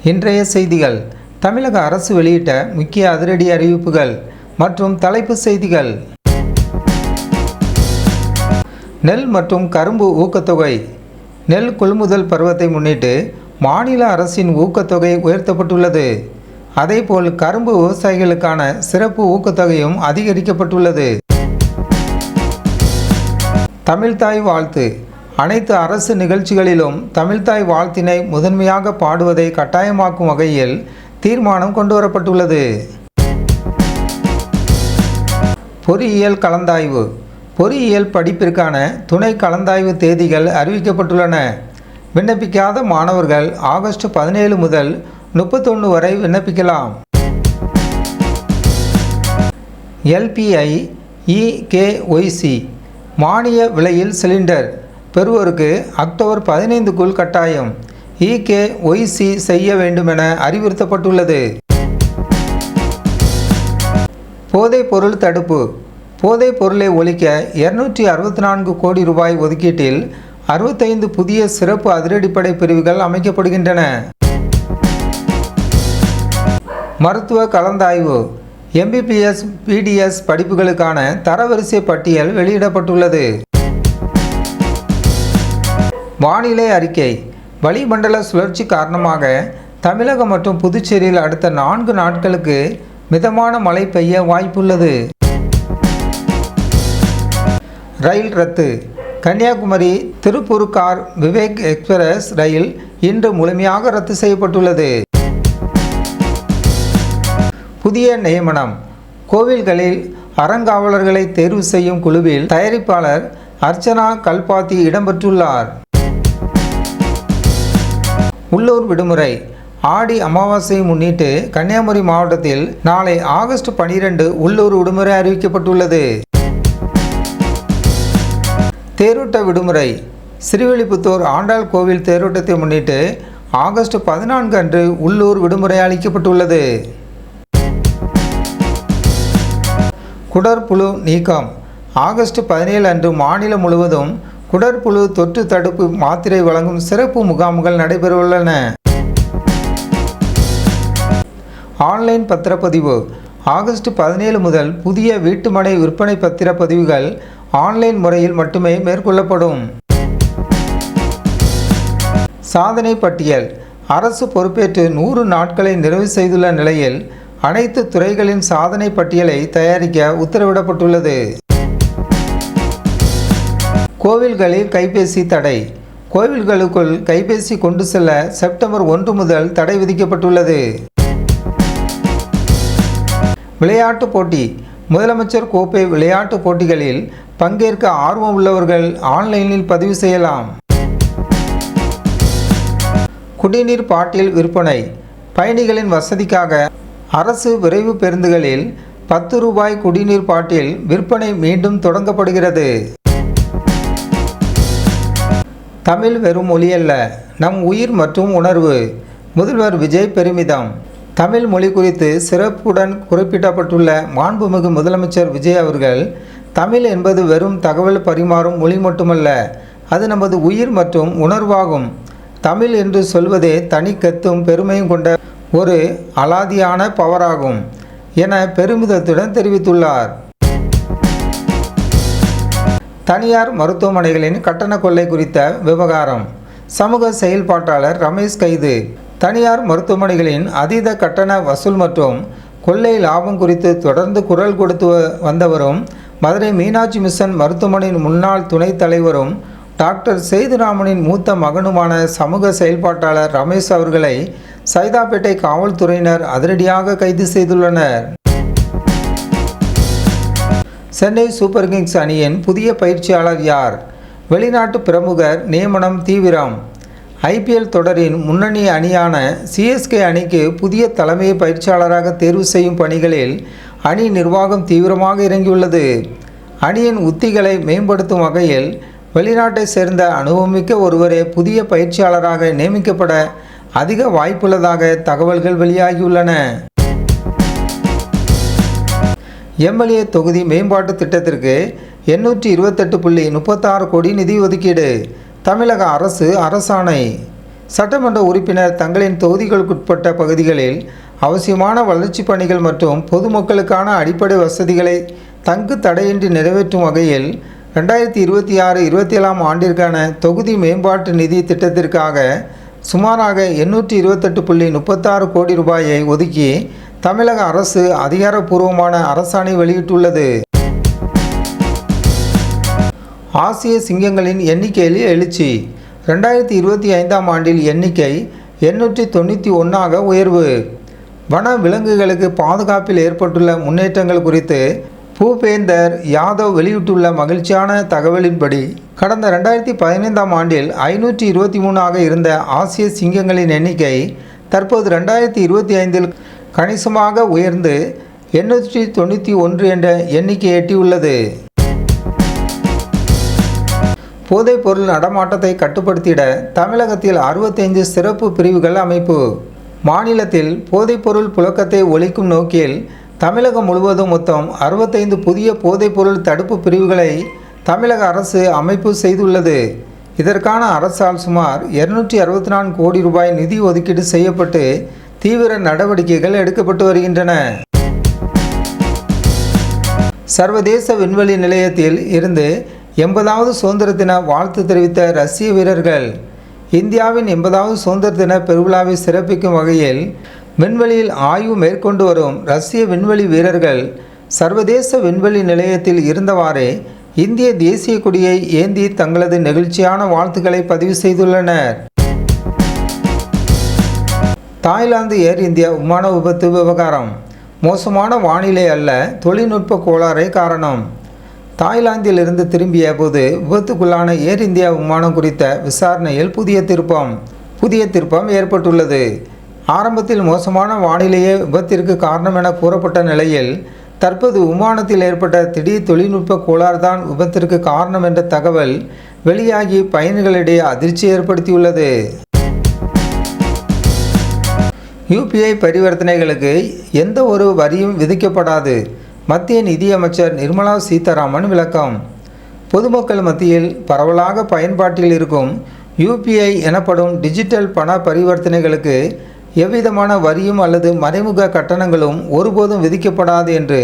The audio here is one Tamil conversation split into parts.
இன்றைய செய்திகள். தமிழக அரசு வெளியிட்ட முக்கிய அதிரடி அறிவிப்புகள் மற்றும் தலைப்புச் செய்திகள். நெல் மற்றும் கரும்பு ஊக்கத்தொகை. நெல் கொள்முதல் பருவத்தை முன்னிட்டு மாநில அரசின் ஊக்கத்தொகை உயர்த்தப்பட்டுள்ளது. அதேபோல் கரும்பு விவசாயிகளுக்கான சிறப்பு ஊக்கத்தொகையும் அதிகரிக்கப்பட்டுள்ளது. தமிழ்தாய் வாழ்த்து. அனைத்து அரசு நிகழ்ச்சிகளிலும் தமிழ்தாய் வாழ்த்தினை முதன்மையாக பாடுவதை கட்டாயமாக்கும் வகையில் தீர்மானம் கொண்டுவரப்பட்டுள்ளது. பொறியியல் கலந்தாய்வு. பொறியியல் படிப்பிற்கான துணை கலந்தாய்வு தேதிகள் அறிவிக்கப்பட்டுள்ளன. விண்ணப்பிக்காத மாணவர்கள் ஆகஸ்ட் 17 முதல் 31 வரை விண்ணப்பிக்கலாம். LPI EKYC மானிய விலையில் சிலிண்டர் பெறுவோருக்கு அக்டோபர் 15க்குள் கட்டாயம் EKYC செய்ய வேண்டுமென அறிவுறுத்தப்பட்டுள்ளது. போதைப் பொருள் தடுப்பு. போதைப் பொருளை ஒழிக்க 264 கோடி ரூபாய் ஒதுக்கீட்டில் 65 புதிய சிறப்பு அதிரடிப்படை பிரிவுகள் அமைக்கப்படுகின்றன. மருத்துவ கலந்தாய்வு. MBBS PDS படிப்புகளுக்கான தரவரிசை பட்டியல் வெளியிடப்பட்டுள்ளது. வானிலை அறிக்கை. வளிமண்டல சுழற்சி காரணமாக தமிழகம் மற்றும் புதுச்சேரியில் அடுத்த 4 நாட்களுக்கு மிதமான மழை பெய்ய வாய்ப்புள்ளது. ரயில் ரத்து. கன்னியாகுமரி திருப்பூர்கார் விவேக் எக்ஸ்பிரஸ் ரயில் இன்று முழுமையாக ரத்து செய்யப்பட்டுள்ளது. புதிய நியமனம். கோவில்களில் அறங்காவலர்களை தேர்வு செய்யும் குழுவில் தயாரிப்பாளர் அர்ச்சனா கல்பாத்தி இடம்பெற்றுள்ளார். உள்ளூர் விடுமுறை. ஆடி அமாவாசையை முன்னிட்டு கன்னியாகுமரி மாவட்டத்தில் நாளை ஆகஸ்ட் 12 உள்ளூர் விடுமுறை அறிவிக்கப்பட்டுள்ளது. தேரோட்ட விடுமுறை. ஸ்ரீவில்லிபுத்தூர் ஆண்டாள் கோவில் தேரோட்டத்தை முன்னிட்டு ஆகஸ்ட் 14 அன்று உள்ளூர் விடுமுறை அளிக்கப்பட்டுள்ளது. குடற்புழு நீக்கம். ஆகஸ்ட் 17 அன்று மாநிலம் முழுவதும் குடற்புழு தொற்று தடுப்பு மாத்திரை வழங்கும் சிறப்பு முகாம்கள் நடைபெறவுள்ளன. ஆன்லைன் பத்திரப்பதிவு. ஆகஸ்ட் 17 முதல் புதிய வீட்டுமனை விற்பனை பத்திரப்பதிவுகள் ஆன்லைன் முறையில் மட்டுமே மேற்கொள்ளப்படும். சாதனை பட்டியல். அரசு பொறுப்பேற்று 100 நாட்களை நிறைவு செய்துள்ள நிலையில் அனைத்து துறைகளின் சாதனை பட்டியலை தயாரிக்க உத்தரவிடப்பட்டுள்ளது. கோவில்களில் கைபேசி தடை. கோவில்களுக்குள் கைபேசி கொண்டு செல்ல செப்டம்பர் 1 முதல் தடை விதிக்கப்பட்டுள்ளது. விளையாட்டுப் போட்டி. முதலமைச்சர் கோப்பை விளையாட்டுப் போட்டிகளில் பங்கேற்க ஆர்வம் உள்ளவர்கள் ஆன்லைனில் பதிவு செய்யலாம். குடிநீர் பாட்டில் விற்பனை. பயணிகளின் வசதிக்காக அரசு விரைவு பேருந்துகளில் 10 ரூபாய் குடிநீர் பாட்டில் விற்பனை மீண்டும் தொடங்கப்படுகிறது. தமிழ் வெறும் மொழியல்ல, நம் உயிர் மற்றும் உணர்வு. முதல்வர் விஜய் பெருமிதம். தமிழ் மொழி குறித்து சிறப்புடன் குறிப்பிடப்பட்டுள்ள மாண்புமிகு முதலமைச்சர் விஜய் அவர்கள், தமிழ் என்பது வெறும் தகவல் பரிமாறும் மொழி மட்டுமல்ல, அது நமது உயிர் மற்றும் உணர்வாகும். தமிழ் என்று சொல்வதே தனி கத்தும் பெருமையும் கொண்ட ஒரு அலாதியான பவராகும் என பெருமிதத்துடன் தெரிவித்துள்ளார். தனியார் மருத்துவமனைகளின் கட்டண கொள்ளை குறித்த விவகாரம். சமூக செயல்பாட்டாளர் ரமேஷ் கைது. தனியார் மருத்துவமனைகளின் அதீத கட்டண வசூல் மற்றும் கொள்ளை லாபம் குறித்து தொடர்ந்து குரல் கொடுத்து வந்தவரும் மதுரை மீனாட்சி மிஷன் மருத்துவமனையின் முன்னாள் துணைத் தலைவரும் டாக்டர் சேதுராமனின் மூத்த மகனுமான சமூக செயல்பாட்டாளர் ரமேஷ் அவர்களை சைதாப்பேட்டை காவல்துறையினர் அதிரடியாக கைது செய்துள்ளனர். சென்னை சூப்பர் கிங்ஸ் அணியின் புதிய பயிற்சியாளர் யார்? வெளிநாட்டு பிரமுகர் நியமனம் தீவிரம். IPL தொடரின் முன்னணி அணியான CSK அணிக்கு புதிய தலைமை பயிற்சியாளராக தேர்வு செய்யும் பணிகளில் அணி நிர்வாகம் தீவிரமாக இறங்கியுள்ளது. அணியின் உத்திகளை மேம்படுத்தும் வகையில் வெளிநாட்டை சேர்ந்த அனுபவமிக்க ஒருவரே புதிய பயிற்சியாளராக நியமிக்கப்பட அதிக வாய்ப்புள்ளதாக தகவல்கள் வெளியாகியுள்ளன. MLA தொகுதி மேம்பாட்டு திட்டத்திற்கு 828.36 கோடி நிதி ஒதுக்கீடு. தமிழக அரசு அரசாணை. சட்டமன்ற உறுப்பினர் தங்களின் தொகுதிகளுக்குட்பட்ட பகுதிகளில் அவசியமான வளர்ச்சி பணிகள் மற்றும் பொதுமக்களுக்கான அடிப்படை வசதிகளை தங்கு தடையின்றி நிறைவேற்றும் வகையில் 2026-27 ஆண்டிற்கான தொகுதி மேம்பாட்டு நிதி திட்டத்திற்காக சுமாராக 828.36 கோடி ரூபாயை ஒதுக்கி தமிழக அரசு அதிகாரப்பூர்வமான அரசாணை வெளியிட்டுள்ளது. ஆசிய சிங்கங்களின் எண்ணிக்கையில் எழுச்சி. 2025 ஆண்டில் எண்ணிக்கை 891 உயர்வு. வன விலங்குகளுக்கு பாதுகாப்பில் ஏற்பட்டுள்ள முன்னேற்றங்கள் குறித்து பூபேந்தர் யாதவ் வெளியிட்டுள்ள மகிழ்ச்சியான தகவலின்படி கடந்த 2015 ஆண்டில் 523 இருந்த ஆசிய சிங்கங்களின் எண்ணிக்கை தற்போது 2025 கணிசமாக உயர்ந்து 891 என்ற எண்ணிக்கை எட்டியுள்ளது. போதைப்பொருள் நடமாட்டத்தை கட்டுப்படுத்திட தமிழகத்தில் 65 சிறப்பு பிரிவுகள் அமைப்பு. மாநிலத்தில் போதைப்பொருள் புழக்கத்தை ஒழிக்கும் நோக்கில் தமிழகம் முழுவதும் மொத்தம் 65 புதிய போதைப்பொருள் தடுப்பு பிரிவுகளை தமிழக அரசு அமைப்பு செய்துள்ளது. இதற்கான அரசால் சுமார் 264 கோடி ரூபாய் நிதி ஒதுக்கீடு செய்யப்பட்டு தீவிர நடவடிக்கைகள் எடுக்கப்பட்டு வருகின்றன. சர்வதேச விண்வெளி நிலையத்தில் இருந்து 80வது சுதந்திர தின வாழ்த்து தெரிவித்த ரஷ்ய வீரர்கள். இந்தியாவின் 80வது சுதந்திர தின பெருவிழாவை சிறப்பிக்கும் வகையில் விண்வெளியில் ஆய்வு மேற்கொண்டு வரும் ரஷ்ய விண்வெளி வீரர்கள் சர்வதேச விண்வெளி நிலையத்தில் இருந்தவாறே இந்திய தேசிய கொடியை ஏந்தி தங்களது நெகிழ்ச்சியான வாழ்த்துக்களை பதிவு செய்துள்ளனர். தாய்லாந்து ஏர் இந்தியா விமான விபத்து விவகாரம். மோசமான வானிலை அல்ல, தொழில்நுட்ப கோளாறே காரணம். தாய்லாந்தில் இருந்து திரும்பிய போது விபத்துக்குள்ளான ஏர் இந்தியா விமானம் குறித்த விசாரணையில் புதிய திருப்பம் ஏற்பட்டுள்ளது. ஆரம்பத்தில் மோசமான வானிலையே விபத்திற்கு காரணம் என கூறப்பட்ட நிலையில் தற்போது விமானத்தில் ஏற்பட்ட திடீர் தொழில்நுட்ப கோளாறு தான் விபத்திற்கு காரணம் என்ற தகவல் வெளியாகி பயணிகளிடையே அதிர்ச்சி ஏற்படுத்தியுள்ளது. UPI பரிவர்த்தனைகளுக்கு எந்த ஒரு வரியும் விதிக்கப்படாது. மத்திய நிதியமைச்சர் நிர்மலா சீதாராமன் விளக்கம். பொதுமக்கள் மத்தியில் பரவலாக பயன்பாட்டில் இருக்கும் UPI எனப்படும் டிஜிட்டல் பண பரிவர்த்தனைகளுக்கு எவ்விதமான வரியும் அல்லது மறைமுக கட்டணங்களும் ஒருபோதும் விதிக்கப்படாது என்று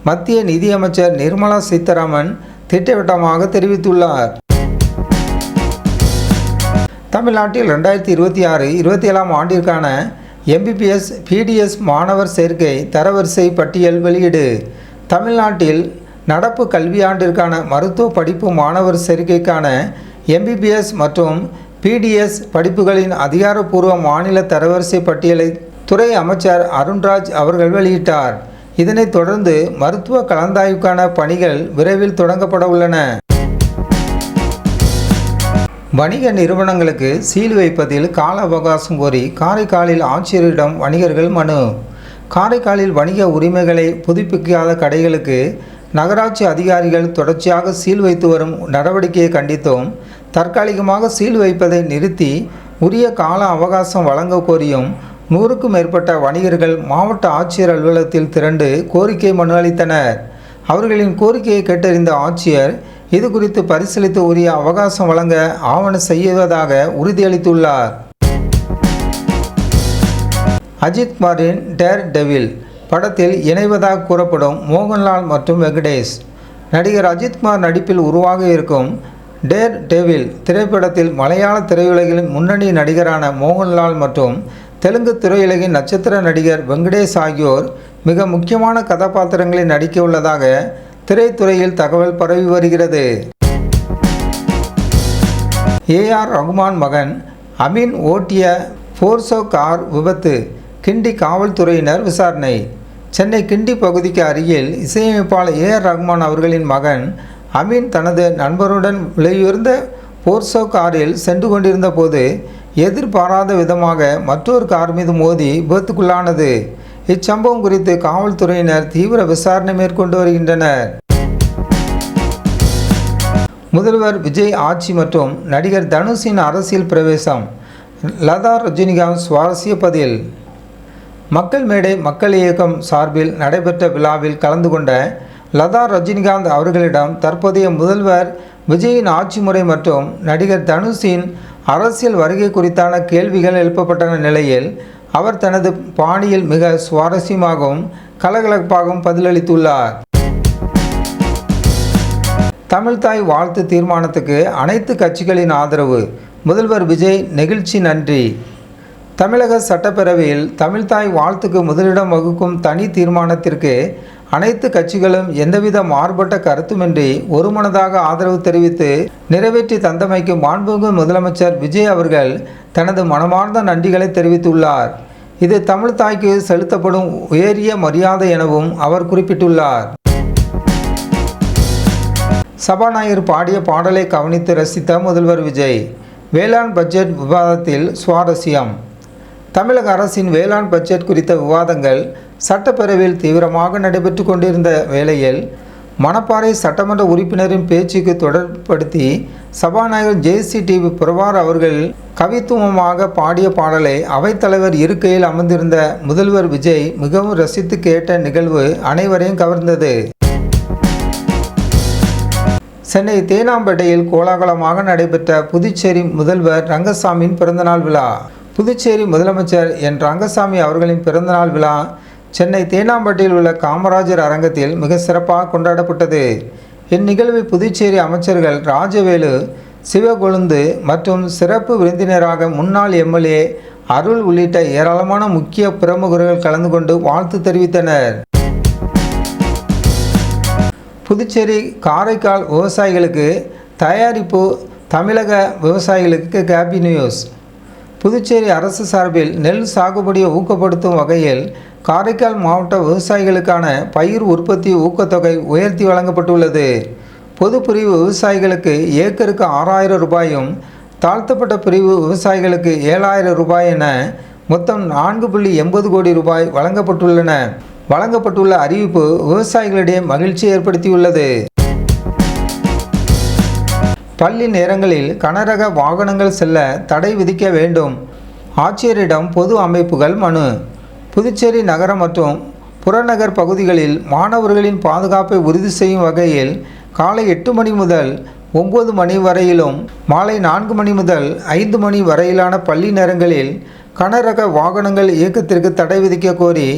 மத்திய நிதியமைச்சர் நிர்மலா சீதாராமன் திட்டவட்டமாக தெரிவித்துள்ளார். தமிழ்நாட்டில் 2026-27 ஆண்டிற்கான MBBS PDS மாணவர் சேர்க்கை தரவரிசை பட்டியல் வெளியீடு. தமிழ்நாட்டில் நடப்பு கல்வியாண்டிற்கான மருத்துவ படிப்பு மாணவர் சேர்க்கைக்கான MBBS மற்றும் PDS படிப்புகளின் அதிகாரப்பூர்வ மாநில தரவரிசை பட்டியலை துறை அமைச்சர் அருண்ராஜ் அவர்கள் வெளியிட்டார். இதனைத் தொடர்ந்து மருத்துவ கலந்தாய்வுக்கான பணிகள் விரைவில் தொடங்கப்பட உள்ளன. வணிக நிறுவனங்களுக்கு சீல் வைப்பதில் கால அவகாசம் கோரி காரைக்காலில் ஆட்சியரிடம் வணிகர்கள் மனு. காரைக்காலில் வணிக உரிமைகளை புதுப்பிக்காத கடைகளுக்கு நகராட்சி அதிகாரிகள் தொடர்ச்சியாக சீல் வைத்து வரும் நடவடிக்கையை கண்டித்தும் தற்காலிகமாக சீல் வைப்பதை நிறுத்தி உரிய கால அவகாசம் வழங்க கோரியும் 100க்கும் மேற்பட்ட வணிகர்கள் மாவட்ட ஆட்சியர் அலுவலகத்தில் திரண்டு கோரிக்கை மனு அளித்தனர். அவர்களின் கோரிக்கையை கேட்டறிந்த ஆட்சியர் இது குறித்து பரிசீலித்து உரிய அவகாசம் வழங்க ஆவணம் செய்வதாக உறுதியளித்துள்ளார். அஜித் குமாரின் டேர் டெவில் படத்தில் இணைவதாக கூறப்படும் மோகன்லால் மற்றும் வெங்கடேஷ். நடிகர் அஜித்குமார் நடிப்பில் உருவாக இருக்கும் டேர் டெவில் திரைப்படத்தில் மலையாள திரையுலகின் முன்னணி நடிகரான மோகன்லால் மற்றும் தெலுங்கு திரையுலகின் நட்சத்திர நடிகர் வெங்கடேஷ் ஆகியோர் மிக முக்கியமான கதாபாத்திரங்களில் நடிக்க உள்ளதாக திரைத்துறையில் தகவல் பரவி வருகிறது. AR ரகுமான் மகன் அமீன் ஓட்டிய போர்சோ கார் விபத்து. கிண்டி காவல்துறையினர் விசாரணை. சென்னை கிண்டி பகுதிக்கு அருகில் இசையமைப்பாளர் AR ரகுமான் அவர்களின் மகன் அமீன் தனது நண்பருடன் விலையுயர்ந்த போர்சோ காரில் சென்று கொண்டிருந்த போது எதிர்பாராத விதமாக மற்றொரு கார் மீது மோதி விபத்துக்குள்ளானது. இச்சம்பவம் குறித்து காவல்துறையினர் தீவிர விசாரணை மேற்கொண்டு வருகின்றனர். முதல்வர் விஜய் ஆட்சி மற்றும் நடிகர் தனுஷின் அரசியல் பிரவேசம். லதா ரஜினிகாந்த் சுவாரஸ்ய பதில். மக்கள் மேடை மக்கள் இயக்கம் சார்பில் நடைபெற்ற விழாவில் கலந்து கொண்ட லதா ரஜினிகாந்த் அவர்களிடம் தற்போதைய முதல்வர் விஜயின் ஆட்சி முறை மற்றும் நடிகர் தனுஷின் அரசியல் வருகை குறித்தான கேள்விகள் எழுப்பப்பட்ட நிலையில் அவர் தனது பாணியில் மிக சுவாரஸ்யமாகவும் கலகலப்பாகவும் பதிலளித்துள்ளார். தமிழ்தாய் வாழ்த்து தீர்மானத்துக்கு அனைத்து கட்சிகளின் ஆதரவு. முதல்வர் விஜய் நெகிழ்ச்சி நன்றி. தமிழக சட்டப்பேரவையில் தமிழ்தாய் வாழ்த்துக்கு முதலிடம் வகுக்கும் தனி தீர்மானத்திற்கு அனைத்து கட்சிகளும் எந்தவித மாறுபட்ட கருத்துமின்றி ஒருமனதாக ஆதரவு தெரிவித்து நிறைவேற்றி தந்தமைக்கு மாண்புமிகு முதலமைச்சர் விஜய் அவர்கள் தனது மனமார்ந்த நன்றிகளை தெரிவித்துள்ளார். இது தமிழ்தாய்க்கு செலுத்தப்படும் உயரிய மரியாதை எனவும் அவர் குறிப்பிட்டுள்ளார். சபாநாயகர் பாடிய பாடலை கவனித்து ரசித்த முதல்வர் விஜய். வேளாண் பட்ஜெட் விவாதத்தில் சுவாரஸ்யம். தமிழக அரசின் வேளாண் பட்ஜெட் குறித்த விவாதங்கள் சட்டப்பேரவையில் தீவிரமாக நடைபெற்று கொண்டிருந்த வேளையில் மணப்பாறை சட்டமன்ற உறுப்பினரின் பேச்சுக்கு தொடர்படுத்தி சபாநாயகர் JCTV பிரபார் அவர்கள் கவித்துவமாக பாடிய பாடலை அவைத்தலைவர் இருக்கையில் அமர்ந்திருந்த முதல்வர் விஜய் மிகவும் ரசித்து கேட்ட நிகழ்வு அனைவரையும் கவர்ந்தது. சென்னை தேனாம்பேட்டையில் கோலாகலமாக நடைபெற்ற புதுச்சேரி முதல்வர் ரங்கசாமியின் பிறந்தநாள் விழா. புதுச்சேரி முதலமைச்சர் என் ரங்கசாமி அவர்களின் பிறந்தநாள் விழா சென்னை தேனாம்பேட்டையில் உள்ள காமராஜர் அரங்கத்தில் மிக சிறப்பாக கொண்டாடப்பட்டது. இந்நிகழ்வில் புதுச்சேரி அமைச்சர்கள் ராஜவேலு, சிவகொழுந்து மற்றும் சிறப்பு விருந்தினராக முன்னாள் MLA அருள் உள்ளிட்ட ஏராளமான முக்கிய பிரமுகர்கள் கலந்து கொண்டு வாழ்த்து தெரிவித்தனர். புதுச்சேரி காரைக்கால் விவசாயிகளுக்கு தயாரிப்பு. தமிழக விவசாயிகளுக்கு ஹாப்பி நியூஸ். புதுச்சேரி அரசு சார்பில் நெல் சாகுபடியை ஊக்கப்படுத்தும் வகையில் காரைக்கால் மாவட்ட விவசாயிகளுக்கான பயிர் உற்பத்தி ஊக்கத்தொகை உயர்த்தி வழங்கப்பட்டுள்ளது. பொது பிரிவு விவசாயிகளுக்கு ஏக்கருக்கு 6000 ரூபாயும், தாழ்த்தப்பட்ட பிரிவு விவசாயிகளுக்கு 7000 ரூபாய் என மொத்தம் 4.80 கோடி ரூபாய் வழங்கப்பட்டுள்ளன. வழங்கப்பட்டுள்ள அறிவிப்பு விவசாயிகளிடையே மகிழ்ச்சி ஏற்படுத்தியுள்ளது. பள்ளி நேரங்களில் கனரக வாகனங்கள் செல்ல தடை விதிக்க வேண்டும். ஆட்சியரிடம் பொது அமைப்புகள் மனு. புதுச்சேரி நகர மற்றும் புறநகர் பகுதிகளில் மாணவர்களின் பாதுகாப்பை உறுதி செய்யும் வகையில் காலை 8 மணி முதல் 9 மணி வரையிலும், மாலை 4 மணி முதல் 5 மணி வரையிலான பள்ளி நேரங்களில் கனரக வாகனங்கள் இயக்கத்திற்கு தடை விதிக்க கோரி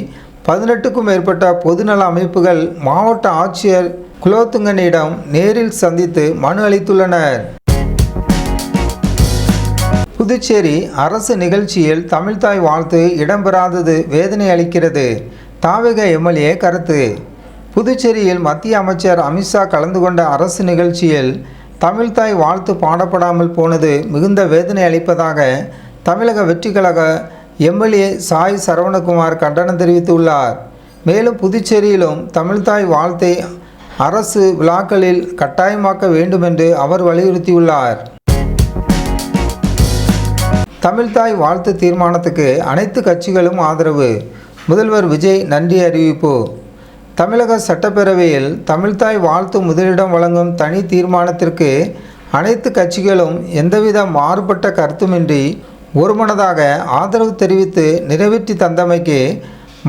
18க்கும் மேற்பட்ட பொதுநல அமைப்புகள் மாவட்ட ஆட்சியர் குலோத்துங்கனிடம் நேரில் சந்தித்து மனு அளித்துள்ளனர். புதுச்சேரி அரசு நிகழ்ச்சியில் தமிழ்தாய் வாழ்த்து இடம்பெறாதது வேதனை அளிக்கிறது. தாவேக MLA கருத்து. புதுச்சேரியில் மத்திய அமைச்சர் அமித்ஷா கலந்து கொண்ட அரசு நிகழ்ச்சியில் தமிழ்தாய் வாழ்த்து பாடப்படாமல் போனது மிகுந்த வேதனை அளிப்பதாக தமிழக வெற்றிக்கழக MLA சாய் சரவணகுமார் கண்டனம் தெரிவித்துள்ளார். மேலும் புதுச்சேரியிலும் தமிழ்தாய் வாழ்த்தை அரசு விழாக்களில் கட்டாயமாக்க வேண்டும் என்று அவர் வலியுறுத்தியுள்ளார். தமிழ்தாய் வாழ்த்து தீர்மானத்துக்கு அனைத்து கட்சிகளும் ஆதரவு. முதல்வர் விஜய் நன்றி அறிவிப்பு. தமிழக சட்டப்பேரவையில் தமிழ்தாய் வாழ்த்து முதலிடம் வழங்கும் தனி தீர்மானத்திற்கு அனைத்து கட்சிகளும் எந்தவித மாறுபட்ட கருத்துமின்றி ஒருமனதாக ஆதரவு தெரிவித்து நிறைவேற்றி தந்தமைக்கு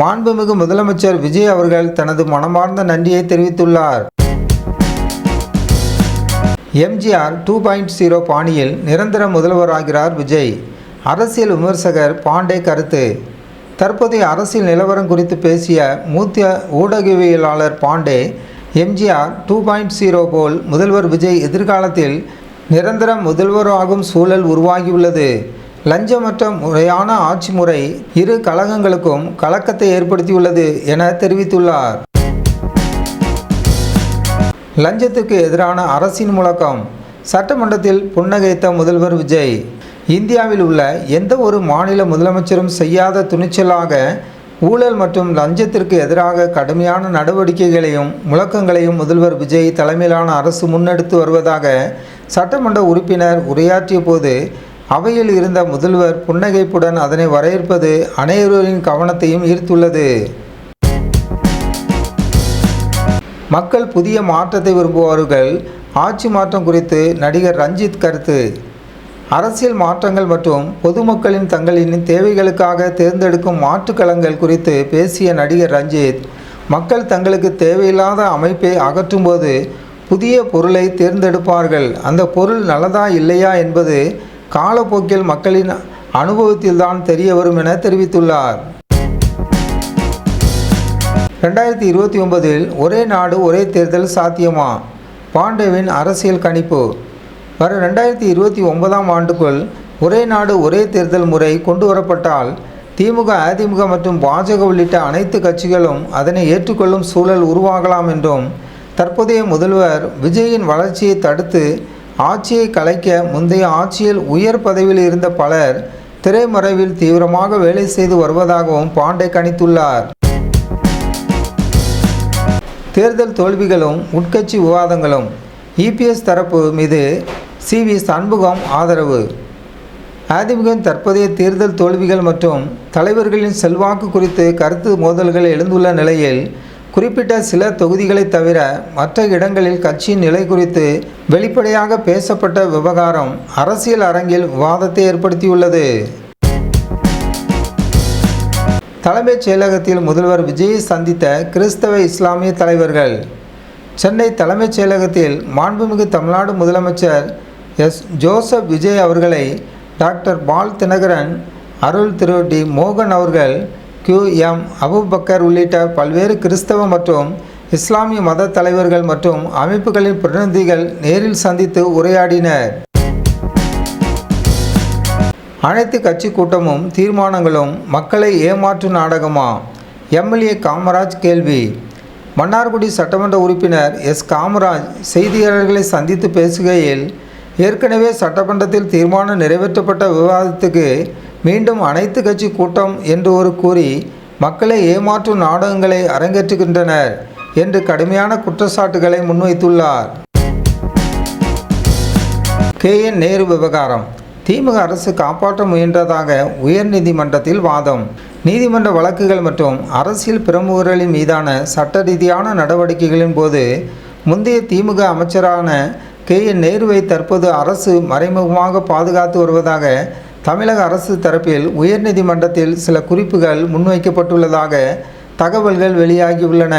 மாண்புமிகு முதலமைச்சர் விஜய் அவர்கள் தனது மனமார்ந்த நன்றியை தெரிவித்துள்ளார். எம்ஜிஆர் 2.0 பாணியில் நிரந்தர முதல்வராகிறார் விஜய். அரசியல் விமர்சகர் பாண்டே கருத்து. தற்போதைய அரசியல் நிலவரம் குறித்து பேசிய மூத்த ஊடகவியலாளர் பாண்டே, எம்ஜிஆர் 2.0 போல் முதல்வர் விஜய் எதிர்காலத்தில் நிரந்தர முதல்வராகும் சூழல் உருவாகியுள்ளது. லஞ்சமற்ற முறையான ஆட்சி முறை இரு கழகங்களுக்கும் கலக்கத்தை ஏற்படுத்தியுள்ளது என தெரிவித்துள்ளார். லஞ்சத்துக்கு எதிரான அரசின் முழக்கம். சட்டமன்றத்தில் புன்னகைத்த முதல்வர் விஜய். இந்தியாவில் உள்ள எந்த ஒரு மாநில முதலமைச்சரும் செய்யாத துணிச்சலாக ஊழல் மற்றும் லஞ்சத்திற்கு எதிராக கடுமையான நடவடிக்கைகளையும் முழக்கங்களையும் முதல்வர் விஜய் தலைமையிலான அரசு முன்னெடுத்து வருவதாக சட்டமன்ற உறுப்பினர் உரையாற்றிய போது அவையில் இருந்த முதல்வர் புன்னகைப்புடன் அதனை வரவேற்பது அனைவரின் கவனத்தையும் ஈர்த்துள்ளது. மக்கள் புதிய மாற்றத்தை விரும்புபவர்கள். ஆட்சி மாற்றம் குறித்து நடிகர் ரஞ்சித் கருத்து. அரசியல் மாற்றங்கள் மற்றும் பொதுமக்களின் தங்களின் தேவைகளுக்காக தேர்ந்தெடுக்கும் மாற்றுக்களங்கள் குறித்து பேசிய நடிகர் ரஞ்சித், மக்கள் தங்களுக்கு தேவையில்லாத அமைப்பை அகற்றும்போது புதிய பொருளை தேர்ந்தெடுப்பார்கள். அந்த பொருள் நல்லதா இல்லையா என்பது காலப்போக்கில் மக்களின் அனுபவத்தில்தான் தெரிய வரும் என தெரிவித்துள்ளார். 2029 ஒரே நாடு ஒரே தேர்தல் சாத்தியமா? பாண்டேவின் அரசியல் கணிப்பு. வரும் 2029ஆம் ஆண்டுக்குள் ஒரே நாடு ஒரே தேர்தல் முறை கொண்டு வரப்பட்டால் திமுக, அதிமுக மற்றும் பாஜக உள்ளிட்ட அனைத்து கட்சிகளும் அதனை ஏற்றுக்கொள்ளும் சூழல் உருவாகலாம் என்றும், தற்போதைய முதல்வர் விஜயின் வளர்ச்சியை தடுத்து ஆட்சியை கலைக்க முந்தைய ஆட்சியில் உயர் பதவியில் இருந்த பலர் திரைமறைவில் தீவிரமாக வேலை செய்து வருவதாகவும் பாண்டே கணித்துள்ளார். தேர்தல் தோல்விகளும் உட்கட்சி விவாதங்களும். இபிஎஸ் தரப்பு மீது சி.வி. சண்முகம் ஆதரவு. அதிமுகவின் தற்போதைய தேர்தல் தோல்விகள் மற்றும் தலைவர்களின் செல்வாக்கு குறித்து கருத்து மோதல்கள் எழுந்துள்ள நிலையில், குறிப்பிட்ட சில தொகுதிகளை தவிர மற்ற இடங்களில் கட்சியின் நிலை குறித்து வெளிப்படையாக பேசப்பட்ட விவகாரம் அரசியல் அரங்கில் விவாதத்தை ஏற்படுத்தியுள்ளது. தலைமைச் செயலகத்தில் முதல்வர் விஜயை சந்தித்த கிறிஸ்தவ இஸ்லாமிய தலைவர்கள். சென்னை தலைமைச் செயலகத்தில் மாண்புமிகு தமிழ்நாடு முதலமைச்சர் எஸ். ஜோசப் விஜய் அவர்களை டாக்டர் பால் தினகரன், அருள் திரு டி. மோகன் அவர்கள், QM அபுபக்கர் உள்ளிட்ட பல்வேறு கிறிஸ்தவ மற்றும் இஸ்லாமிய மத தலைவர்கள் மற்றும் அமைப்புகளின் பிரதிநிதிகள் நேரில் சந்தித்து உரையாடினர். அனைத்து கட்சி கூட்டமும் தீர்மானங்களும் மக்களை ஏமாற்றும் நாடகமா? எம்எல்ஏ காமராஜ் கேள்வி. மன்னார்குடி சட்டமன்ற உறுப்பினர் எஸ். காமராஜ் செய்தியாளர்களை சந்தித்து பேசுகையில், ஏற்கனவே சட்டமன்றத்தில் தீர்மானம் நிறைவேற்றப்பட்ட விவாதத்துக்கு மீண்டும் அனைத்து கட்சி கூட்டம் என்று கூறி மக்களை ஏமாற்றும் நாடகங்களை அரங்கேற்றுகின்றனர் என்று கடுமையான குற்றச்சாட்டுகளை முன்வைத்துள்ளார். KN நேரு விவகாரம். திமுக அரசு காப்பாற்ற முயன்றதாக உயர்நீதிமன்றத்தில் வாதம். நீதிமன்ற வழக்குகள் மற்றும் அரசியல் பிரமுகர்களின் மீதான சட்ட ரீதியான நடவடிக்கைகளின் போது முந்தைய திமுக அமைச்சரான KN நேருவை தற்போது அரசு மறைமுகமாக பாதுகாத்து வருவதாக தமிழக அரசு தரப்பில் உயர்நீதிமன்றத்தில் சில குறிப்புகள் முன்வைக்கப்பட்டுள்ளதாக தகவல்கள் வெளியாகியுள்ளன.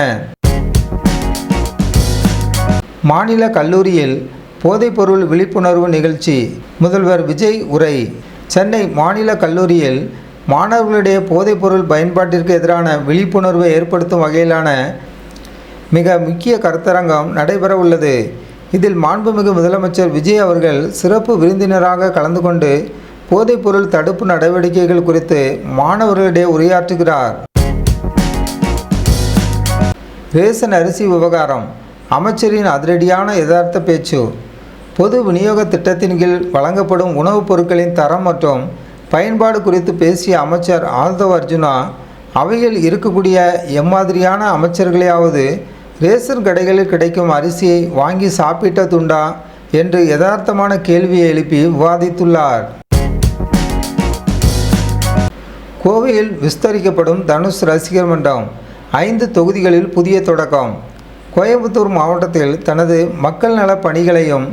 மாநில கல்லூரியில் போதைப்பொருள் விழிப்புணர்வு நிகழ்ச்சி. முதல்வர் விஜய் உரை. சென்னை மாநில கல்லூரியில் மாணவர்களுடைய போதைப்பொருள் பயன்பாட்டிற்கு எதிரான விழிப்புணர்வை ஏற்படுத்தும் வகையிலான மிக முக்கிய கருத்தரங்கம் நடைபெற உள்ளது. இதில் மாண்புமிகு முதலமைச்சர் விஜய் அவர்கள் சிறப்பு விருந்தினராக கலந்து கொண்டு போதைப்பொருள் தடுப்பு நடவடிக்கைகள் குறித்து மாணவர்களிடையே உரையாற்றுகிறார். ரேஷன் அரிசி விவகாரம். அமைச்சரின் அதிரடியான யதார்த்த பேச்சு. பொது விநியோக திட்டத்தின் கீழ் வழங்கப்படும் உணவுப் பொருட்களின் தரம் மற்றும் பயன்பாடு குறித்து பேசிய அமைச்சர் ஆல்தோ அர்ஜுனா, அவையில் இருக்கக்கூடிய எம்மாதிரியான அமைச்சர்களையாவது ரேஷன் கடைகளில் கிடைக்கும் அரிசியை வாங்கி சாப்பிட்டதுண்டா என்று யதார்த்தமான கேள்வியை எழுப்பி விவாதித்துள்ளார். கோவையில் விஸ்தரிக்கப்படும் தனுஷ் ரசிகர் மன்றம். 5 தொகுதிகளில் புதிய தொடக்கம். கோயம்புத்தூர் மாவட்டத்தில் தனது மக்கள் நல பணிகளையும்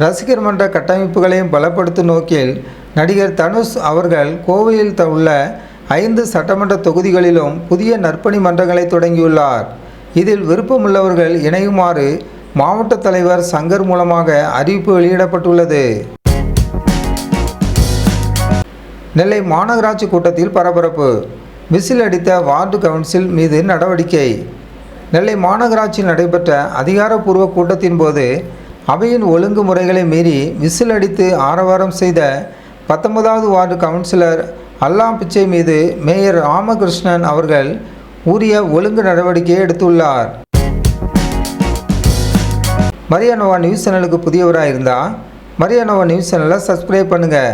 ரசிகர் மன்ற கட்டமைப்புகளையும் பலப்படுத்தும் நோக்கில் நடிகர் தனுஷ் அவர்கள் கோவையில் உள்ள 5 சட்டமன்ற தொகுதிகளிலும் புதிய நற்பணி மன்றங்களை தொடங்கியுள்ளார். இதில் விருப்பமுள்ளவர்கள் இணையுமாறு மாவட்ட தலைவர் சங்கர் மூலமாக அறிவிப்பு வெளியிடப்பட்டுள்ளது. நெல்லை மாநகராட்சி கூட்டத்தில் பரபரப்பு. விசில் அடித்த வார்டு கவுன்சில் மீது நடவடிக்கை. நெல்லை மாநகராட்சியில் நடைபெற்ற அதிகாரப்பூர்வ கூட்டத்தின் போது அவையின் ஒழுங்குமுறைகளை மீறி விசில் அடித்து ஆரவாரம் செய்த 19வது வார்டு கவுன்சிலர் அல்லாம்பிச்சை மீது மேயர் ராமகிருஷ்ணன் அவர்கள் உரிய ஒழுங்கு நடவடிக்கையை எடுத்துள்ளார். மரியா நோவா நியூஸ் சேனலுக்கு புதியவராக இருந்தால் மரியா நோவா நியூஸ் சேனலை சப்ஸ்கிரைப் பண்ணுங்கள்.